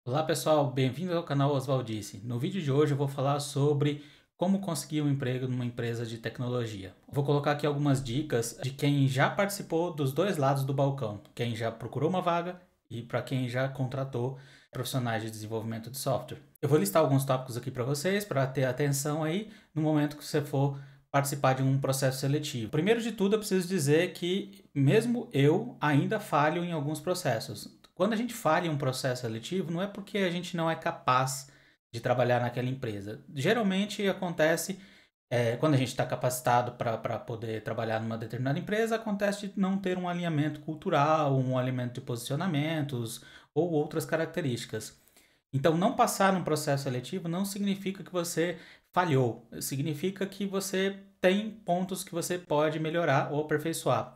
Olá pessoal, bem-vindos ao canal Oswaldice. No vídeo de hoje eu vou falar sobre como conseguir um emprego numa empresa de tecnologia. Vou colocar aqui algumas dicas de quem já participou dos dois lados do balcão, quem já procurou uma vaga e para quem já contratou profissionais de desenvolvimento de software. Eu vou listar alguns tópicos aqui para vocês, para ter atenção aí no momento que você for participar de um processo seletivo. Primeiro de tudo, eu preciso dizer que mesmo eu ainda falho em alguns processos. Quando a gente falha em um processo seletivo, não é porque a gente não é capaz de trabalhar naquela empresa. Geralmente acontece quando a gente está capacitado para poder trabalhar numa determinada empresa, acontece de não ter um alinhamento cultural, um alinhamento de posicionamentos ou outras características. Então, não passar num processo seletivo não significa que você falhou, significa que você tem pontos que você pode melhorar ou aperfeiçoar.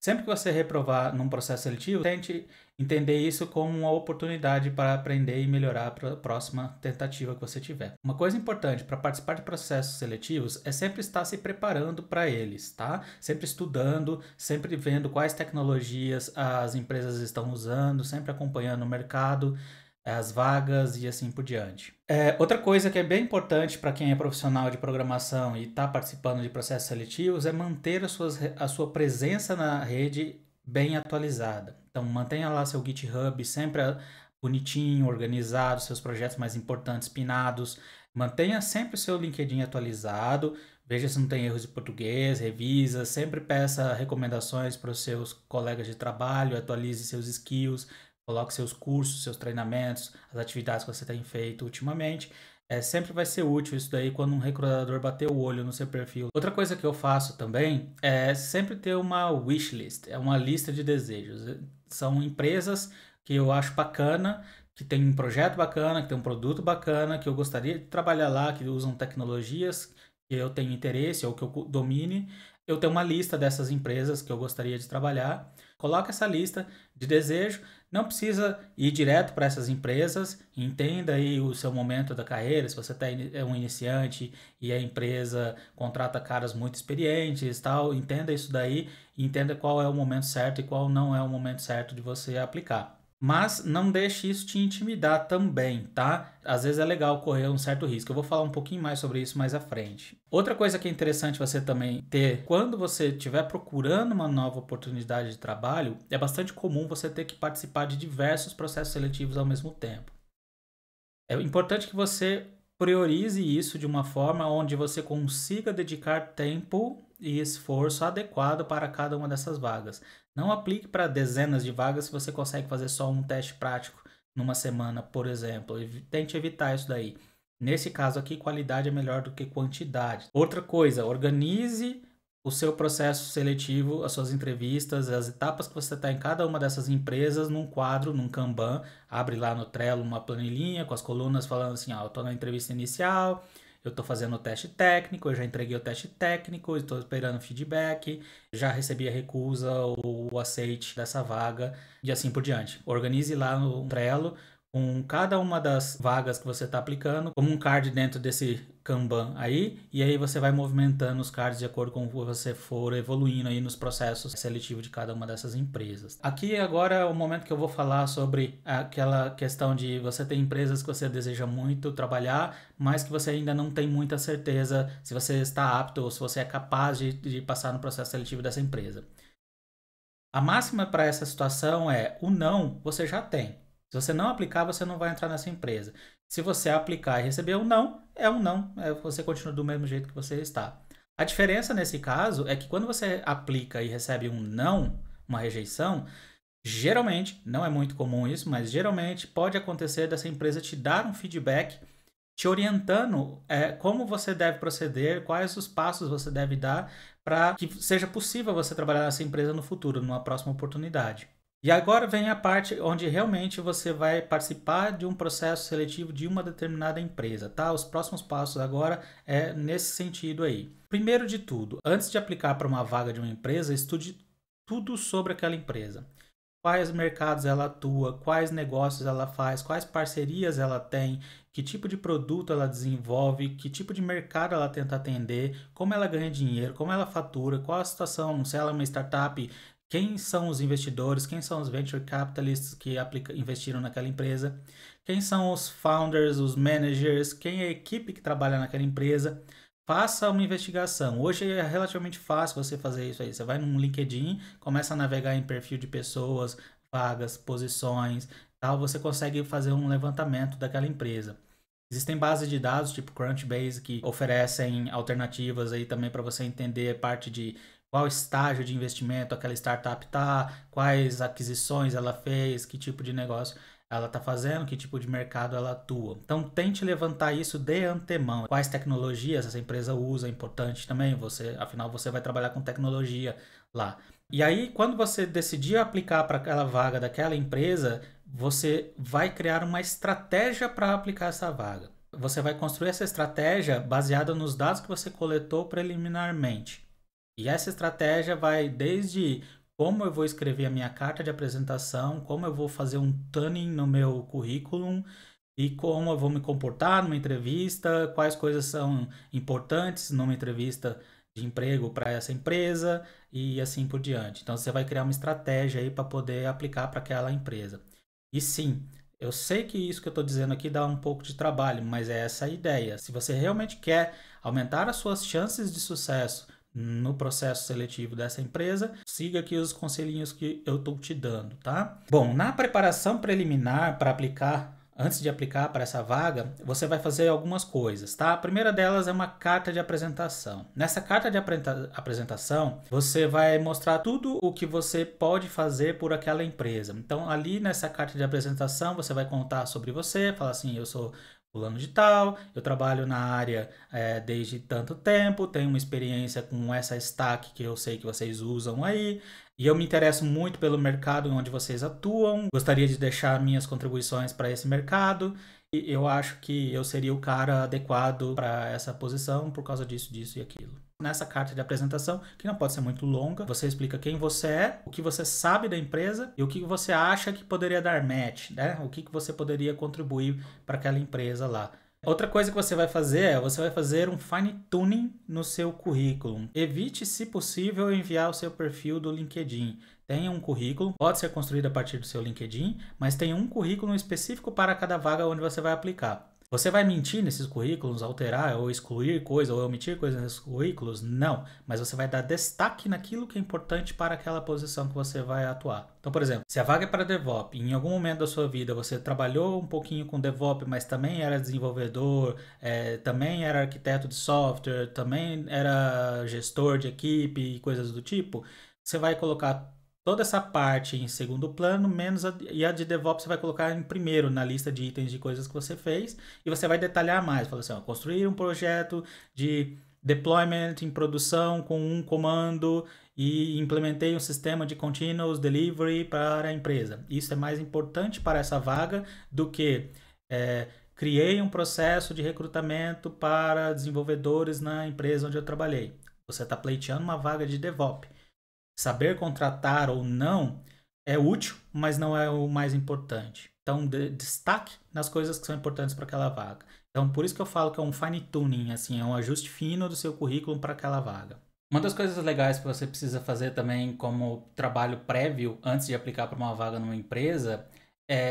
Sempre que você reprovar num processo seletivo, tente entender isso como uma oportunidade para aprender e melhorar para a próxima tentativa que você tiver. Uma coisa importante para participar de processos seletivos é sempre estar se preparando para eles, tá? Sempre estudando, sempre vendo quais tecnologias as empresas estão usando, sempre acompanhando o mercado, as vagas e assim por diante. Outra coisa que é bem importante para quem é profissional de programação e está participando de processos seletivos é manter a sua presença na rede bem atualizada. Então, mantenha lá seu GitHub sempre bonitinho, organizado, seus projetos mais importantes pinados. Mantenha sempre o seu LinkedIn atualizado. Veja se não tem erros de português, revisa, sempre peça recomendações para os seus colegas de trabalho, atualize seus skills, coloque seus cursos, seus treinamentos, as atividades que você tem feito ultimamente. Sempre vai ser útil isso daí quando um recrutador bater o olho no seu perfil. Outra coisa que eu faço também é sempre ter uma wishlist, é uma lista de desejos. São empresas que eu acho bacana, que tem um projeto bacana, que tem um produto bacana, que eu gostaria de trabalhar lá, que usam tecnologias que eu tenho interesse ou que eu domine. Eu tenho uma lista dessas empresas que eu gostaria de trabalhar. Coloca essa lista de desejo. Não precisa ir direto para essas empresas. Entenda aí o seu momento da carreira. Se você é um iniciante e a empresa contrata caras muito experientes, tal, entenda isso daí e entenda qual é o momento certo e qual não é o momento certo de você aplicar. Mas não deixe isso te intimidar também, tá? Às vezes é legal correr um certo risco. Eu vou falar um pouquinho mais sobre isso mais à frente. Outra coisa que é interessante você também ter, quando você estiver procurando uma nova oportunidade de trabalho, é bastante comum você ter que participar de diversos processos seletivos ao mesmo tempo. É importante que você priorize isso de uma forma onde você consiga dedicar tempo e esforço adequado para cada uma dessas vagas. Não aplique para dezenas de vagas se você consegue fazer só um teste prático numa semana, por exemplo. Tente evitar isso daí. Nesse caso aqui, qualidade é melhor do que quantidade. Outra coisa, organize o seu processo seletivo, as suas entrevistas, as etapas que você está em cada uma dessas empresas num quadro, num Kanban. Abre lá no Trello uma planilhinha com as colunas falando assim, eu estou na entrevista inicial, eu estou fazendo o teste técnico, eu já entreguei o teste técnico, estou esperando feedback, já recebi a recusa ou o aceite dessa vaga e assim por diante. Organize lá no Trello com cada uma das vagas que você está aplicando, como um card dentro desse Kanban aí, e aí você vai movimentando os cards de acordo com você for evoluindo aí nos processos seletivos de cada uma dessas empresas. Aqui agora é o momento que eu vou falar sobre aquela questão de você ter empresas que você deseja muito trabalhar, mas que você ainda não tem muita certeza se você está apto ou se você é capaz de passar no processo seletivo dessa empresa. A máxima para essa situação é o não você já tem. Se você não aplicar, você não vai entrar nessa empresa. Se você aplicar e receber um não, é um não. Você continua do mesmo jeito que você está. A diferença nesse caso é que quando você aplica e recebe um não, uma rejeição, geralmente, não é muito comum isso, mas geralmente pode acontecer dessa empresa te dar um feedback te orientando como você deve proceder, quais os passos você deve dar para que seja possível você trabalhar nessa empresa no futuro, numa próxima oportunidade. E agora vem a parte onde realmente você vai participar de um processo seletivo de uma determinada empresa, tá? Os próximos passos agora é nesse sentido aí. Primeiro de tudo, antes de aplicar para uma vaga de uma empresa, estude tudo sobre aquela empresa. Quais mercados ela atua, quais negócios ela faz, quais parcerias ela tem, que tipo de produto ela desenvolve, que tipo de mercado ela tenta atender, como ela ganha dinheiro, como ela fatura, qual a situação, se ela é uma startup quem são os investidores, quem são os venture capitalists que investiram naquela empresa, quem são os founders, os managers, quem é a equipe que trabalha naquela empresa. Faça uma investigação. Hoje é relativamente fácil você fazer isso aí. Você vai no LinkedIn, começa a navegar em perfil de pessoas, vagas, posições, tal. Você consegue fazer um levantamento daquela empresa. Existem bases de dados tipo Crunchbase que oferecem alternativas aí também para você entender parte de qual estágio de investimento aquela startup está, quais aquisições ela fez, que tipo de negócio ela está fazendo, que tipo de mercado ela atua. Então tente levantar isso de antemão. Quais tecnologias essa empresa usa, é importante também. Afinal, você vai trabalhar com tecnologia lá. E aí, quando você decidir aplicar para aquela vaga daquela empresa, você vai criar uma estratégia para aplicar essa vaga. Você vai construir essa estratégia baseada nos dados que você coletou preliminarmente. E essa estratégia vai desde como eu vou escrever a minha carta de apresentação, como eu vou fazer um tuning no meu currículo e como eu vou me comportar numa entrevista, quais coisas são importantes numa entrevista de emprego para essa empresa e assim por diante. Então você vai criar uma estratégia aí para poder aplicar para aquela empresa. E sim, eu sei que isso que eu estou dizendo aqui dá um pouco de trabalho, mas é essa a ideia. Se você realmente quer aumentar as suas chances de sucesso no processo seletivo dessa empresa, siga aqui os conselhinhos que eu estou te dando, tá? Bom, na preparação preliminar para aplicar, antes de aplicar para essa vaga, você vai fazer algumas coisas, tá? A primeira delas é uma carta de apresentação. Nessa carta de apresentação, você vai mostrar tudo o que você pode fazer por aquela empresa. Então, ali nessa carta de apresentação, você vai contar sobre você, falar assim, eu sou fulano de tal, eu trabalho na área desde tanto tempo, tenho uma experiência com essa stack que eu sei que vocês usam aí, e eu me interesso muito pelo mercado onde vocês atuam, gostaria de deixar minhas contribuições para esse mercado, e eu acho que eu seria o cara adequado para essa posição por causa disso, disso e aquilo. Nessa carta de apresentação, que não pode ser muito longa, você explica quem você é, o que você sabe da empresa e o que você acha que poderia dar match, né? O que você poderia contribuir para aquela empresa lá. Outra coisa que você vai fazer você vai fazer um fine tuning no seu currículo. Evite, se possível, enviar o seu perfil do LinkedIn. Tenha um currículo, pode ser construído a partir do seu LinkedIn, mas tenha um currículo específico para cada vaga onde você vai aplicar. Você vai mentir nesses currículos, alterar ou excluir coisas ou omitir coisas nesses currículos? Não, mas você vai dar destaque naquilo que é importante para aquela posição que você vai atuar. Então, por exemplo, se a vaga é para DevOps, em algum momento da sua vida você trabalhou um pouquinho com DevOps, mas também era desenvolvedor, também era arquiteto de software, também era gestor de equipe e coisas do tipo, você vai colocar toda essa parte em segundo plano, menos a de DevOps você vai colocar em primeiro na lista de itens de coisas que você fez e você vai detalhar mais. Fala assim, ó, construir um projeto de deployment em produção com um comando e implementei um sistema de continuous delivery para a empresa. Isso é mais importante para essa vaga do que criei um processo de recrutamento para desenvolvedores na empresa onde eu trabalhei. Você está pleiteando uma vaga de DevOps. Saber contratar ou não é útil, mas não é o mais importante. Então, destaque nas coisas que são importantes para aquela vaga. Então, por isso que eu falo que é um fine tuning, assim, é um ajuste fino do seu currículo para aquela vaga. Uma das coisas legais que você precisa fazer também como trabalho prévio antes de aplicar para uma vaga numa empresa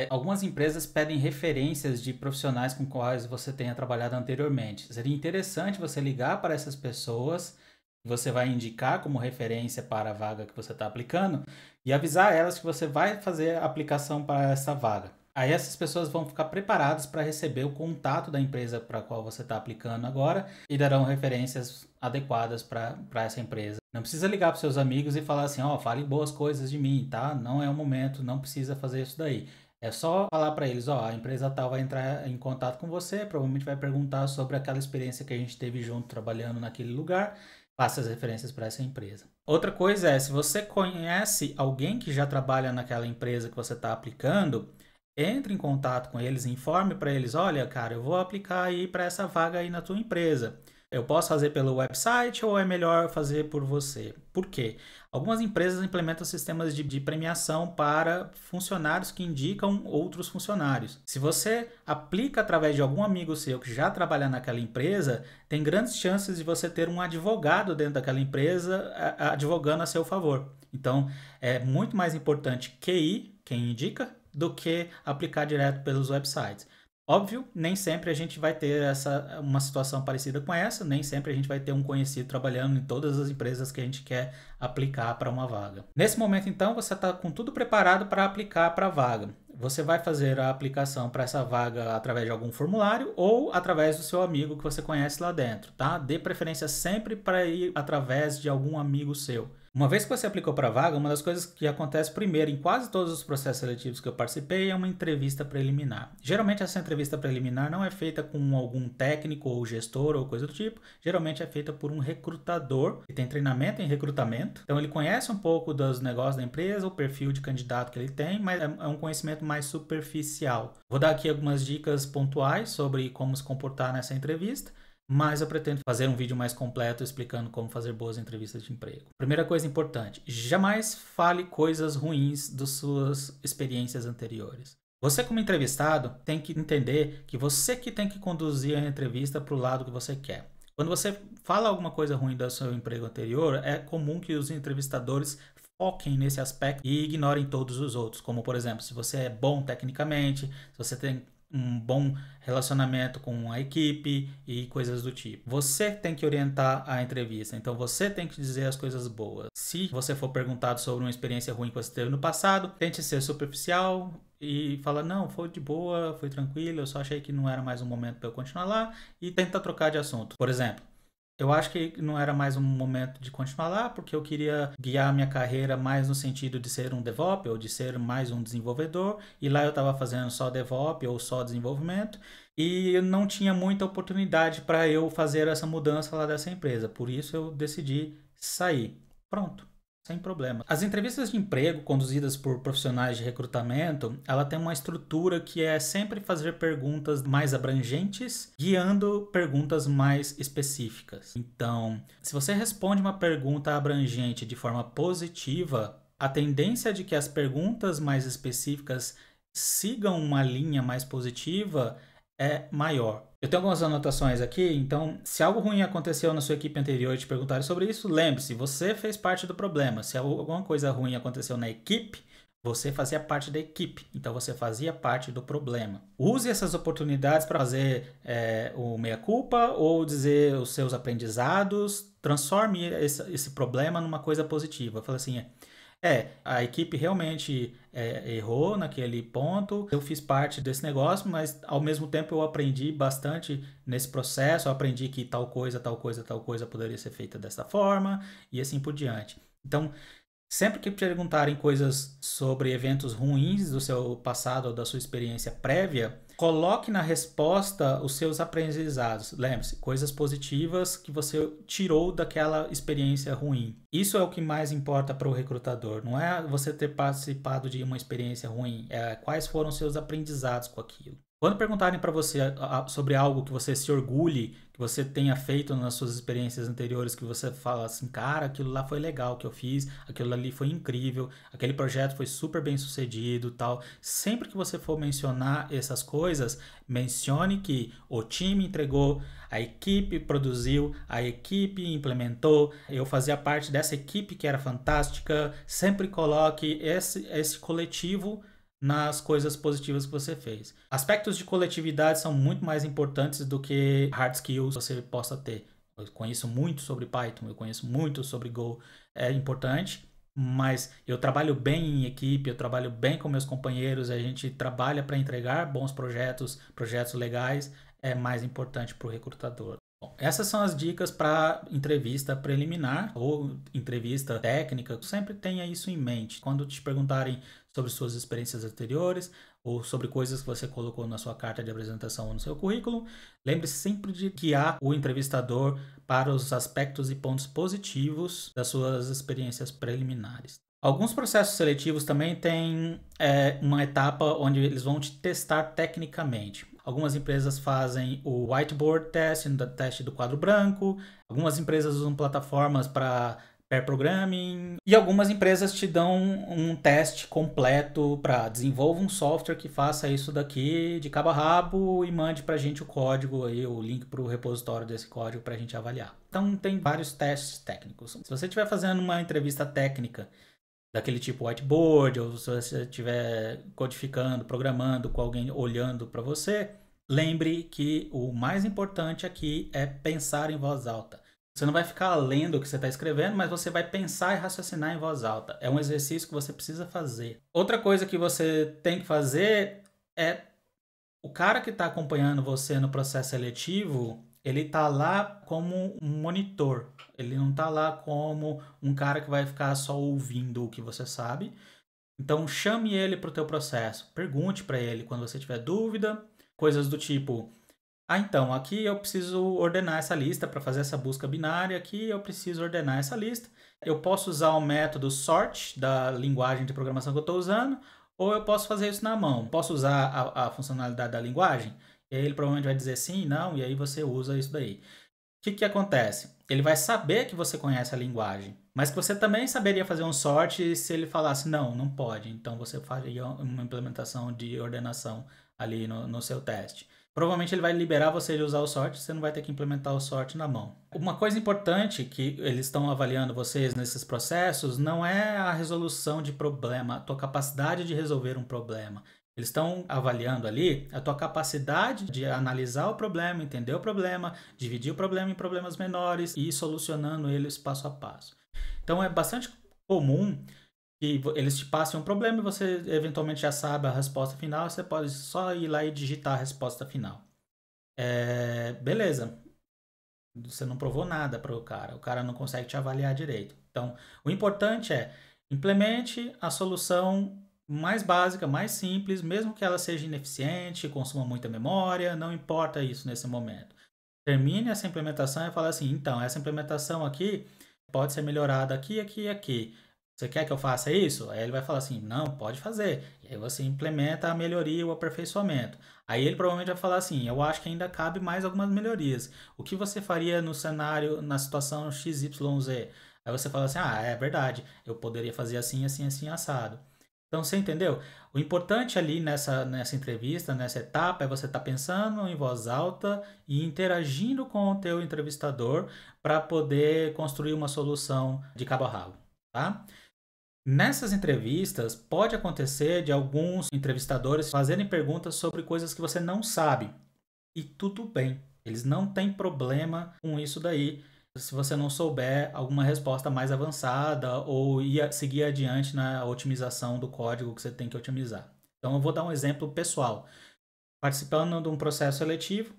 algumas empresas pedem referências de profissionais com quais você tenha trabalhado anteriormente. Seria interessante você ligar para essas pessoas você vai indicar como referência para a vaga que você está aplicando e avisar elas que você vai fazer a aplicação para essa vaga. Aí essas pessoas vão ficar preparadas para receber o contato da empresa para a qual você está aplicando agora e darão referências adequadas para essa empresa. Não precisa ligar para os seus amigos e falar assim, ó, falem boas coisas de mim, tá? Não é o momento, não precisa fazer isso daí. É só falar para eles, ó, a empresa tal vai entrar em contato com você, provavelmente vai perguntar sobre aquela experiência que a gente teve junto trabalhando naquele lugar. Faça as referências para essa empresa. Outra coisa é, se você conhece alguém que já trabalha naquela empresa que você está aplicando, entre em contato com eles, informe para eles, olha, cara, eu vou aplicar aí para essa vaga aí na tua empresa. Eu posso fazer pelo website ou é melhor fazer por você? Por quê? Algumas empresas implementam sistemas de premiação para funcionários que indicam outros funcionários. Se você aplica através de algum amigo seu que já trabalha naquela empresa, tem grandes chances de você ter um advogado dentro daquela empresa advogando a seu favor. Então, é muito mais importante QI, quem indica, do que aplicar direto pelos websites. Óbvio, nem sempre a gente vai ter uma situação parecida com essa, nem sempre a gente vai ter um conhecido trabalhando em todas as empresas que a gente quer aplicar para uma vaga. Nesse momento, então, você está com tudo preparado para aplicar para a vaga. Você vai fazer a aplicação para essa vaga através de algum formulário ou através do seu amigo que você conhece lá dentro, tá? Dê preferência sempre para ir através de algum amigo seu. Uma vez que você aplicou para a vaga, uma das coisas que acontece primeiro em quase todos os processos seletivos que eu participei é uma entrevista preliminar. Geralmente essa entrevista preliminar não é feita com algum técnico ou gestor ou coisa do tipo, geralmente é feita por um recrutador que tem treinamento em recrutamento. Então ele conhece um pouco dos negócios da empresa, o perfil de candidato que ele tem, mas é um conhecimento mais superficial. Vou dar aqui algumas dicas pontuais sobre como se comportar nessa entrevista. Mas eu pretendo fazer um vídeo mais completo explicando como fazer boas entrevistas de emprego. Primeira coisa importante, jamais fale coisas ruins das suas experiências anteriores. Você como entrevistado tem que entender que você que tem que conduzir a entrevista para o lado que você quer. Quando você fala alguma coisa ruim do seu emprego anterior, é comum que os entrevistadores foquem nesse aspecto e ignorem todos os outros. Como, por exemplo, se você é bom tecnicamente, se você tem um bom relacionamento com a equipe e coisas do tipo. Você tem que orientar a entrevista, então você tem que dizer as coisas boas. Se você for perguntado sobre uma experiência ruim que você teve no passado, tente ser superficial e fala, não, foi de boa, foi tranquilo, eu só achei que não era mais um momento para eu continuar lá, e tenta trocar de assunto. Por exemplo, eu acho que não era mais um momento de continuar lá, porque eu queria guiar minha carreira mais no sentido de ser um DevOps ou de ser mais um desenvolvedor, e lá eu estava fazendo só DevOps ou só desenvolvimento, e não tinha muita oportunidade para eu fazer essa mudança lá dessa empresa, por isso eu decidi sair. Pronto. Sem problema. As entrevistas de emprego conduzidas por profissionais de recrutamento, ela tem uma estrutura que é sempre fazer perguntas mais abrangentes, guiando perguntas mais específicas. Então, se você responde uma pergunta abrangente de forma positiva, a tendência de que as perguntas mais específicas sigam uma linha mais positiva é maior. Eu tenho algumas anotações aqui, então se algo ruim aconteceu na sua equipe anterior e te perguntarem sobre isso, lembre-se, você fez parte do problema. Se alguma coisa ruim aconteceu na equipe, você fazia parte da equipe, então você fazia parte do problema. Use essas oportunidades para fazer o meia-culpa ou dizer os seus aprendizados, transforme esse problema numa coisa positiva. Fala assim, a equipe realmente errou naquele ponto, eu fiz parte desse negócio, mas ao mesmo tempo eu aprendi bastante nesse processo, eu aprendi que tal coisa poderia ser feita dessa forma e assim por diante. Então, sempre que perguntarem coisas sobre eventos ruins do seu passado ou da sua experiência prévia, coloque na resposta os seus aprendizados. Lembre-se, coisas positivas que você tirou daquela experiência ruim. Isso é o que mais importa para o recrutador. Não é você ter participado de uma experiência ruim, é quais foram os seus aprendizados com aquilo. Quando perguntarem para você sobre algo que você se orgulhe, que você tenha feito nas suas experiências anteriores, que você fala assim, cara, aquilo lá foi legal que eu fiz, aquilo ali foi incrível, aquele projeto foi super bem sucedido, tal. Sempre que você for mencionar essas coisas, mencione que o time entregou, a equipe produziu, a equipe implementou, eu fazia parte dessa equipe que era fantástica. Sempre coloque esse coletivo nas coisas positivas que você fez. Aspectos de coletividade são muito mais importantes do que hard skills que você possa ter. Eu conheço muito sobre Python, eu conheço muito sobre Go, é importante, mas eu trabalho bem em equipe, eu trabalho bem com meus companheiros, a gente trabalha para entregar bons projetos legais, é mais importante para o recrutador. Bom, essas são as dicas para entrevista preliminar ou entrevista técnica. Sempre tenha isso em mente. Quando te perguntarem sobre suas experiências anteriores ou sobre coisas que você colocou na sua carta de apresentação ou no seu currículo, lembre-se sempre de guiar o entrevistador para os aspectos e pontos positivos das suas experiências preliminares. Alguns processos seletivos também têm uma etapa onde eles vão te testar tecnicamente. Algumas empresas fazem o whiteboard test, o teste do quadro branco. Algumas empresas usam plataformas para pair programming. E algumas empresas te dão um teste completo para desenvolva um software que faça isso daqui de cabo a rabo e mande para a gente o código, aí, o link para o repositório desse código para a gente avaliar. Então tem vários testes técnicos. Se você estiver fazendo uma entrevista técnica daquele tipo whiteboard, ou se você estiver codificando, programando com alguém olhando para você, lembre que o mais importante aqui é pensar em voz alta. Você não vai ficar lendo o que você está escrevendo, mas você vai pensar e raciocinar em voz alta. É um exercício que você precisa fazer. Outra coisa que você tem que fazer é o cara que está acompanhando você no processo seletivo, ele está lá como um monitor. Ele não está lá como um cara que vai ficar só ouvindo o que você sabe. Então chame ele para o teu processo. Pergunte para ele quando você tiver dúvida. Coisas do tipo... então, aqui eu preciso ordenar essa lista para fazer essa busca binária. Aqui eu preciso ordenar essa lista. Eu posso usar o método sort da linguagem de programação que eu estou usando, ou eu posso fazer isso na mão. Posso usar a funcionalidade da linguagem? E aí ele provavelmente vai dizer sim, não, e aí você usa isso daí. O que acontece? Ele vai saber que você conhece a linguagem, mas que você também saberia fazer um sort se ele falasse não, não pode. Então você faria uma implementação de ordenação ali no seu teste. Provavelmente ele vai liberar você de usar o sort, você não vai ter que implementar o sort na mão. Uma coisa importante que eles estão avaliando vocês nesses processos não é a resolução de problema, a tua capacidade de resolver um problema. Eles estão avaliando ali a tua capacidade de analisar o problema, entender o problema, dividir o problema em problemas menores e ir solucionando eles passo a passo. Então é bastante comum que eles te passem um problema e você eventualmente já sabe a resposta final, você pode só ir lá e digitar a resposta final. Beleza. Você não provou nada para o cara não consegue te avaliar direito. Então, o importante é implemente a solução mais básica, mais simples, mesmo que ela seja ineficiente, consuma muita memória, não importa isso nesse momento. Termine essa implementação e fale assim, então, essa implementação aqui pode ser melhorada aqui, aqui e aqui. Você quer que eu faça isso? Aí ele vai falar assim, não, pode fazer. E aí você implementa a melhoria, o aperfeiçoamento. Aí ele provavelmente vai falar assim, eu acho que ainda cabe mais algumas melhorias. O que você faria no cenário, na situação XYZ? Aí você fala assim, é verdade, eu poderia fazer assim, assim, assim, assado. Então você entendeu? O importante ali nessa entrevista, nessa etapa, é você estar pensando em voz alta e interagindo com o teu entrevistador para poder construir uma solução de cabo a rabo, tá? Nessas entrevistas, pode acontecer de alguns entrevistadores fazerem perguntas sobre coisas que você não sabe. E tudo bem, eles não têm problema com isso daí, se você não souber alguma resposta mais avançada ou seguir adiante na otimização do código que você tem que otimizar. Então eu vou dar um exemplo pessoal. Participando de um processo seletivo,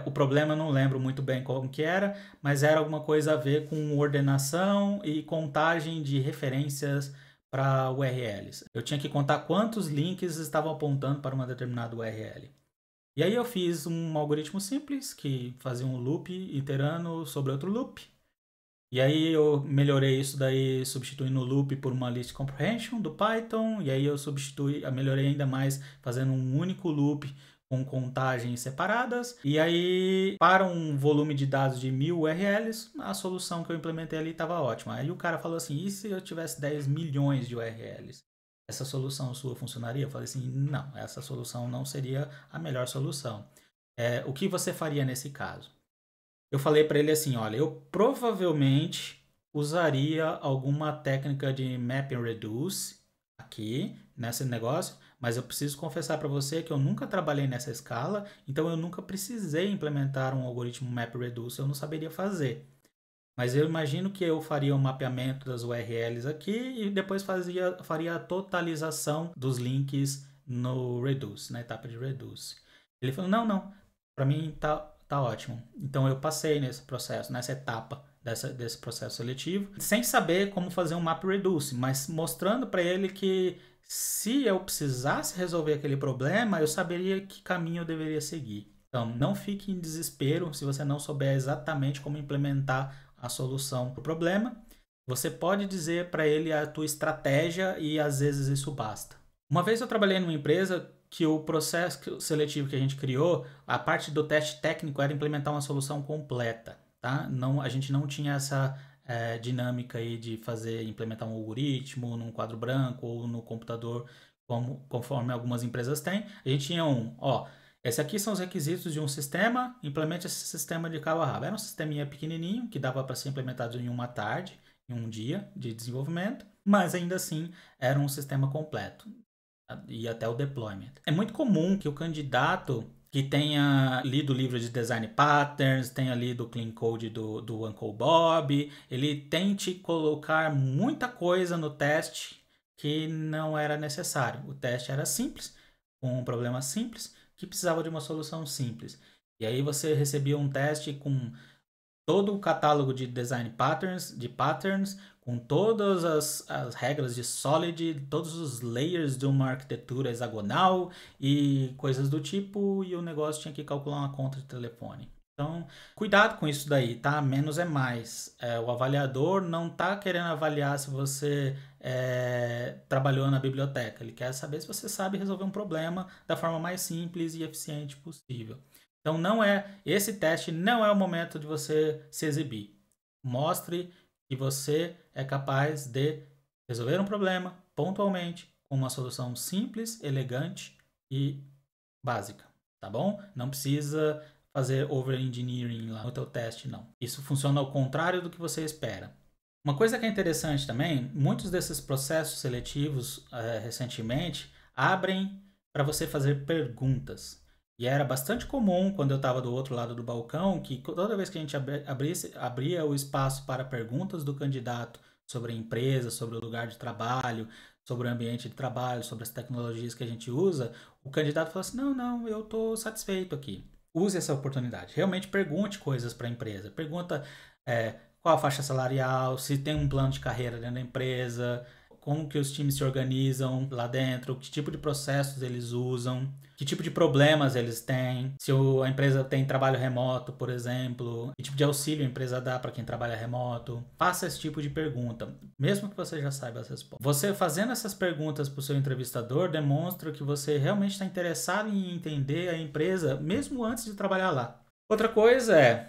o problema eu não lembro muito bem como que era, mas era alguma coisa a ver com ordenação e contagem de referências para URLs. Eu tinha que contar quantos links estavam apontando para uma determinada URL. E aí eu fiz um algoritmo simples que fazia um loop iterando sobre outro loop. E aí eu melhorei isso daí substituindo o loop por uma list comprehension do Python. E aí eu melhorei ainda mais fazendo um único loop com contagens separadas. E aí, para um volume de dados de 1000 URLs, a solução que eu implementei ali estava ótima. Aí o cara falou assim, e se eu tivesse 10 milhões de URLs? Essa solução sua funcionaria? Eu falei assim, não, essa solução não seria a melhor solução. O que você faria nesse caso? Eu falei para ele assim, olha, eu provavelmente usaria alguma técnica de map and reduce aqui nesse negócio, mas eu preciso confessar para você que eu nunca trabalhei nessa escala, então eu nunca precisei implementar um algoritmo map reduce, eu não saberia fazer. Mas eu imagino que eu faria o mapeamento das URLs aqui e depois faria a totalização dos links no reduce, na etapa de reduce. Ele falou, não, para mim tá ótimo. Então eu passei nesse processo, nessa etapa desse processo seletivo, sem saber como fazer um map reduce, mas mostrando para ele que se eu precisasse resolver aquele problema, eu saberia que caminho eu deveria seguir. Então não fique em desespero se você não souber exatamente como implementar a solução para o problema. você pode dizer para ele a tua estratégia e às vezes isso basta. Uma vez eu trabalhei numa empresa que o processo seletivo que a gente criou, a parte do teste técnico era implementar uma solução completa, tá? Não, a gente não tinha essa dinâmica aí de implementar um algoritmo num quadro branco ou no computador, conforme algumas empresas têm. A gente tinha esses aqui são os requisitos de um sistema, implemente esse sistema de cabo a rabo. Era um sisteminha pequenininho que dava para ser implementado em uma tarde, em um dia de desenvolvimento, mas ainda assim era um sistema completo e até o deployment. É muito comum que o candidato que tenha lido o livro de Design Patterns, tenha lido o Clean Code do Uncle Bob, ele tente colocar muita coisa no teste que não era necessário. O teste era simples, com um problema simples, que precisava de uma solução simples. E aí você recebia um teste com todo o catálogo de Design Patterns, com todas as regras de Solid, todos os layers de uma arquitetura hexagonal e coisas do tipo, e o negócio tinha que calcular uma conta de telefone. Então, cuidado com isso daí, tá? Menos é mais. O avaliador não tá querendo avaliar se você trabalhou na biblioteca. Ele quer saber se você sabe resolver um problema da forma mais simples e eficiente possível. Então, esse teste não é o momento de você se exibir. Mostre que você é capaz de resolver um problema pontualmente com uma solução simples, elegante e básica, tá bom? Não precisa fazer over-engineering lá no teu teste, não. Isso funciona ao contrário do que você espera. Uma coisa que é interessante também, muitos desses processos seletivos recentemente abrem para você fazer perguntas. E era bastante comum, quando eu estava do outro lado do balcão, que toda vez que a gente abria o espaço para perguntas do candidato sobre a empresa, sobre o lugar de trabalho, sobre o ambiente de trabalho, sobre as tecnologias que a gente usa, o candidato falou assim, não, eu estou satisfeito aqui. Use essa oportunidade. Realmente pergunte coisas para a empresa. Pergunta qual a faixa salarial, se tem um plano de carreira dentro da empresa, como que os times se organizam lá dentro, que tipo de processos eles usam, que tipo de problemas eles têm, se a empresa tem trabalho remoto, por exemplo, que tipo de auxílio a empresa dá para quem trabalha remoto. Faça esse tipo de pergunta, mesmo que você já saiba as respostas. Você fazendo essas perguntas para o seu entrevistador demonstra que você realmente está interessado em entender a empresa, mesmo antes de trabalhar lá. Outra coisa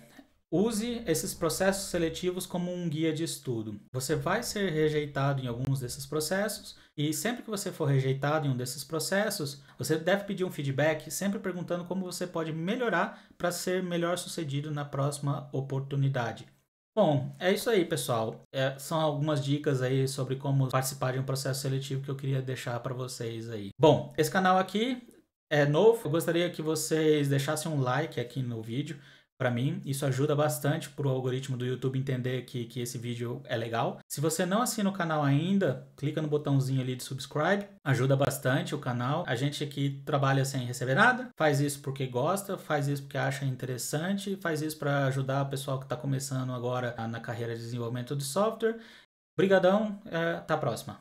use esses processos seletivos como um guia de estudo. Você vai ser rejeitado em alguns desses processos e sempre que você for rejeitado em um desses processos, você deve pedir um feedback, sempre perguntando como você pode melhorar para ser melhor sucedido na próxima oportunidade. Bom, é isso aí, pessoal. São algumas dicas aí sobre como participar de um processo seletivo que eu queria deixar para vocês aí. Bom, esse canal aqui é novo. Eu gostaria que vocês deixassem um like aqui no vídeo. Para mim, isso ajuda bastante para o algoritmo do YouTube entender que esse vídeo é legal. Se você não assina o canal ainda, clica no botãozinho ali de subscribe. Ajuda bastante o canal. A gente aqui trabalha sem receber nada. Faz isso porque gosta, faz isso porque acha interessante, faz isso para ajudar o pessoal que está começando agora na carreira de desenvolvimento de software. Obrigadão, até a próxima.